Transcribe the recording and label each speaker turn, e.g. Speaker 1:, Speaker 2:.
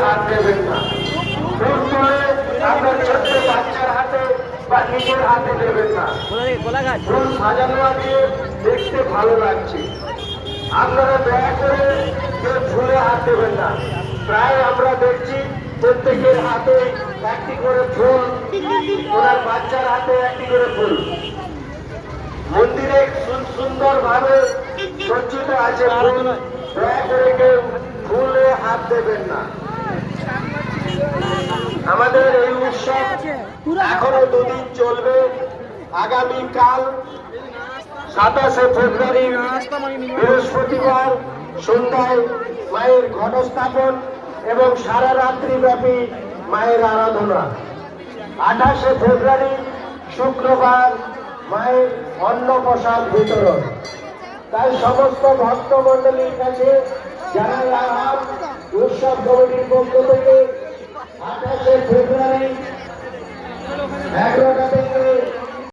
Speaker 1: হাত দেবেন না। ফুল তুলে আপনার ছোট্ট বাচ্চার হাতে বা নিজের হাতে দেবেন না। ফুল সাজানো আছে, দেখতে ভালো লাগছে, আপনারা দয়া করে কেউ ফুলে হাত দেবেন না। প্রায় আমরা দেখছি প্রত্যেকের হাতে একটি করে ফুল, ওনার বাচ্চার হাতে একটি করে ফুল। মন্দিরে সুন্দর ভাবে সজ্জিত আছে ফুল, দয়া করে কেউ ফুলে হাত দেবেন না। আমাদের এই উৎসব এখনো দুদিন চলবে। আগামীকাল 27শে ফেব্রুয়ারি বৃহস্পতিবার সন্ধ্যায় মায়ের ঘটস্থাপন এবং সারা রাত্রি ব্যাপী মায়ের আরাধনা। 28শে ফেব্রুয়ারি শুক্রবার মায়ের অন্নপ্রসাদ বিতরণ। তাই সমস্ত ভক্তমণ্ডলীর কাছে যারা রাম উৎসব কমিটির পক্ষ থেকে 28শে ফেব্রুয়ারি 11টা থেকে